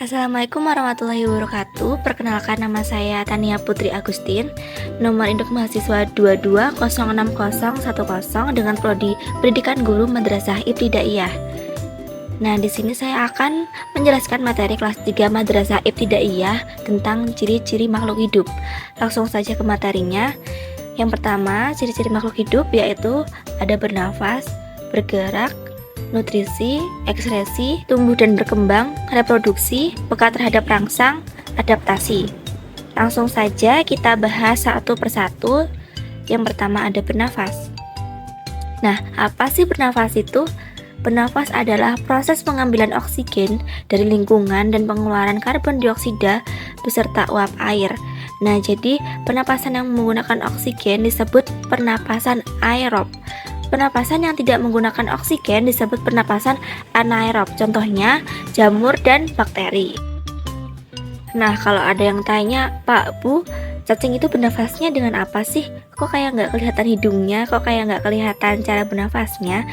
Assalamualaikum warahmatullahi wabarakatuh. Perkenalkan, nama saya Tania Putri Agustin. Nomor induk mahasiswa 22060110 dengan prodi Pendidikan Guru Madrasah Ibtidaiyah. Nah, di sini saya akan menjelaskan materi kelas 3 Madrasah Ibtidaiyah tentang ciri-ciri makhluk hidup. Langsung saja ke materinya. Yang pertama, ciri-ciri makhluk hidup yaitu ada bernafas, bergerak, nutrisi, ekskresi, tumbuh dan berkembang, reproduksi, peka terhadap rangsang, adaptasi. Langsung saja kita bahas satu persatu. Yang pertama ada bernafas. Nah, apa sih bernafas itu? Bernafas adalah proses pengambilan oksigen dari lingkungan dan pengeluaran karbon dioksida beserta uap air. Nah, jadi pernapasan yang menggunakan oksigen disebut pernapasan aerob. Pernapasan yang tidak menggunakan oksigen disebut pernapasan anaerob. Contohnya jamur dan bakteri. Nah, kalau ada yang tanya, Pak, Bu, cacing itu bernafasnya dengan apa sih? Kok kayak nggak kelihatan hidungnya? Kok kayak nggak kelihatan cara bernafasnya?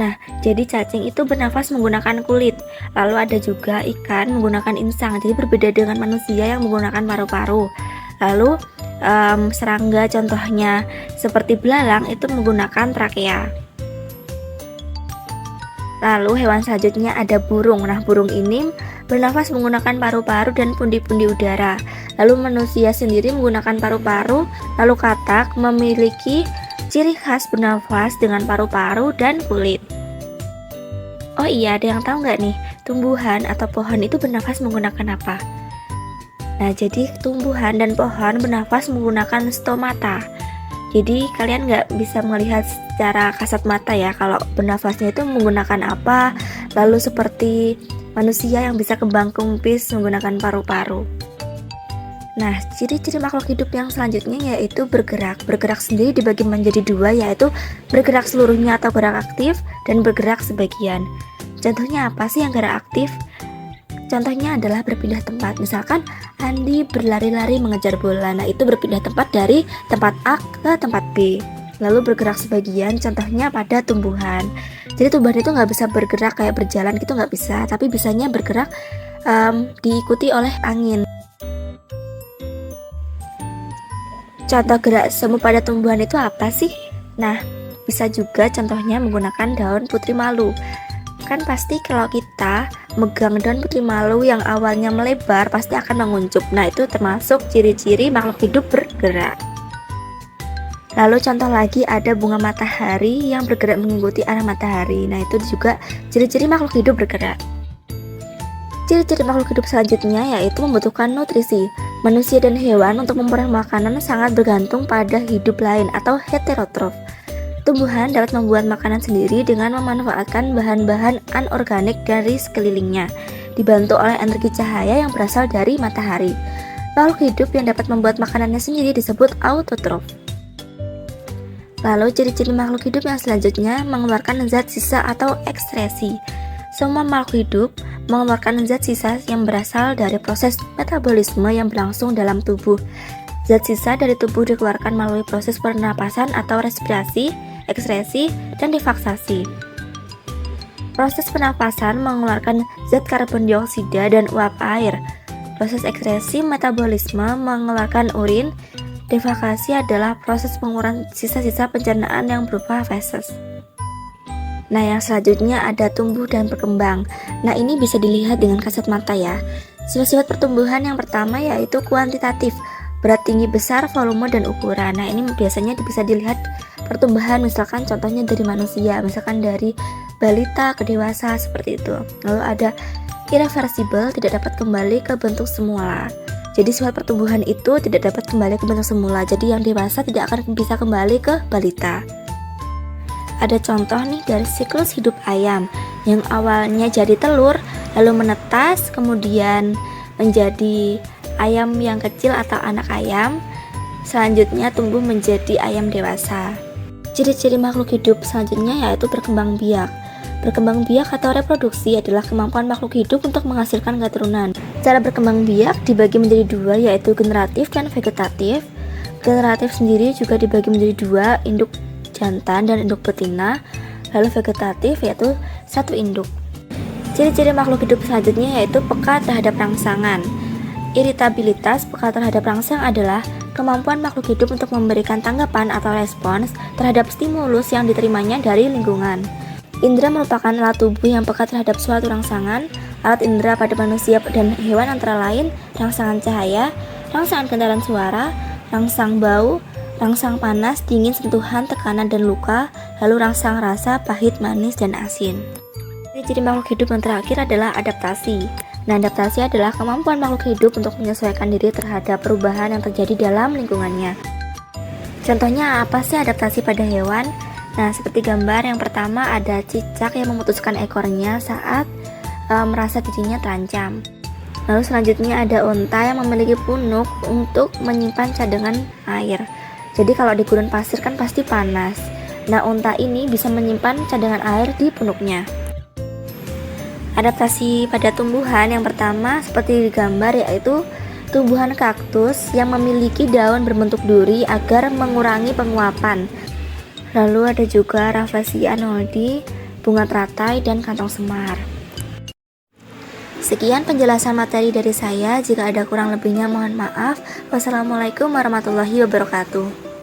Nah, jadi cacing itu bernafas menggunakan kulit. Lalu ada juga ikan menggunakan insang. Jadi berbeda dengan manusia yang menggunakan paru-paru. Lalu serangga contohnya seperti belalang itu menggunakan trakea. Lalu hewan selanjutnya ada burung. Nah, burung ini bernafas menggunakan paru-paru dan pundi-pundi udara. Lalu manusia sendiri menggunakan paru-paru. Lalu katak memiliki ciri khas bernafas dengan paru-paru dan kulit. Oh iya, ada yang tahu nggak nih, tumbuhan atau pohon itu bernafas menggunakan apa? Nah, jadi tumbuhan dan pohon bernafas menggunakan stomata. Jadi kalian nggak bisa melihat secara kasat mata ya kalau bernafasnya itu menggunakan apa. Lalu seperti manusia yang bisa kembang kempis menggunakan paru-paru. Nah, ciri-ciri makhluk hidup yang selanjutnya yaitu bergerak. Bergerak sendiri dibagi menjadi dua, yaitu bergerak seluruhnya atau gerak aktif dan bergerak sebagian. Contohnya apa sih yang gerak aktif? Contohnya adalah berpindah tempat. Misalkan Andi berlari-lari mengejar bola. Nah, itu berpindah tempat dari tempat A ke tempat B. Lalu bergerak sebagian, contohnya pada tumbuhan. Jadi tumbuhan itu nggak bisa bergerak kayak berjalan gitu, nggak bisa. Tapi bisanya bergerak diikuti oleh angin. Contoh gerak semu pada tumbuhan itu apa sih? Nah, bisa juga contohnya menggunakan daun putri malu. Kan pasti kalau kita megang daun putri malu yang awalnya melebar pasti akan menguncup. Nah, itu termasuk ciri-ciri makhluk hidup bergerak. Lalu contoh lagi ada bunga matahari yang bergerak mengikuti arah matahari. Nah, itu juga ciri-ciri makhluk hidup bergerak. Ciri-ciri makhluk hidup selanjutnya yaitu membutuhkan nutrisi. Manusia dan hewan untuk memperoleh makanan sangat bergantung pada hidup lain atau heterotrof. Tumbuhan dapat membuat makanan sendiri dengan memanfaatkan bahan-bahan anorganik dari sekelilingnya, dibantu oleh energi cahaya yang berasal dari matahari. Makhluk hidup yang dapat membuat makanannya sendiri disebut autotrof. Lalu ciri-ciri makhluk hidup yang selanjutnya mengeluarkan zat sisa atau ekskresi. Semua makhluk hidup mengeluarkan zat sisa yang berasal dari proses metabolisme yang berlangsung dalam tubuh. Zat sisa dari tubuh dikeluarkan melalui proses pernapasan atau respirasi, ekskresi, dan difaksasi. Proses pernapasan mengeluarkan zat karbon dioksida dan uap air. Proses ekskresi metabolisme mengeluarkan urin. Difaksasi adalah proses pengurangan sisa-sisa pencernaan yang berupa feses. Nah, yang selanjutnya ada tumbuh dan berkembang. Nah, ini bisa dilihat dengan kasat mata ya. Sifat-sifat pertumbuhan yang pertama yaitu kuantitatif, berat, tinggi, besar, volume, dan ukuran. Nah, ini biasanya bisa dilihat pertumbuhan, misalkan contohnya dari manusia, misalkan dari balita ke dewasa seperti itu. Lalu ada irreversible, tidak dapat kembali ke bentuk semula. Jadi sifat pertumbuhan itu tidak dapat kembali ke bentuk semula. Jadi yang dewasa tidak akan bisa kembali ke balita. Ada contoh nih dari siklus hidup ayam yang awalnya jadi telur, lalu menetas, kemudian menjadi ayam yang kecil atau anak ayam, selanjutnya tumbuh menjadi ayam dewasa. Ciri-ciri makhluk hidup selanjutnya yaitu berkembang biak. Berkembang biak atau reproduksi adalah kemampuan makhluk hidup untuk menghasilkan keturunan. Cara berkembang biak dibagi menjadi dua, yaitu generatif dan vegetatif. Generatif sendiri juga dibagi menjadi dua, induk jantan dan induk betina. Lalu vegetatif yaitu satu induk. Ciri-ciri makhluk hidup selanjutnya yaitu peka terhadap rangsangan. Iritabilitas peka terhadap rangsang adalah kemampuan makhluk hidup untuk memberikan tanggapan atau respons terhadap stimulus yang diterimanya dari lingkungan. Indra merupakan alat tubuh yang peka terhadap suatu rangsangan. Alat indra pada manusia dan hewan antara lain rangsangan cahaya, rangsangan gentaran suara, rangsang bau, rangsang panas, dingin, sentuhan, tekanan, dan luka, lalu rangsang rasa, pahit, manis, dan asin. Ciri makhluk hidup yang terakhir adalah adaptasi. Nah, adaptasi adalah kemampuan makhluk hidup untuk menyesuaikan diri terhadap perubahan yang terjadi dalam lingkungannya. Contohnya apa sih adaptasi pada hewan? Nah, seperti gambar yang pertama ada cicak yang memutuskan ekornya saat merasa dirinya terancam. Lalu selanjutnya ada unta yang memiliki punuk untuk menyimpan cadangan air. Jadi kalau di gurun pasir kan pasti panas. Nah, unta ini bisa menyimpan cadangan air di punuknya. Adaptasi pada tumbuhan yang pertama seperti di gambar yaitu tumbuhan kaktus yang memiliki daun berbentuk duri agar mengurangi penguapan. Lalu ada juga Rafflesia arnoldii, bunga teratai, dan kantong semar. Sekian penjelasan materi dari saya. Jika ada kurang lebihnya mohon maaf. Wassalamualaikum warahmatullahi wabarakatuh.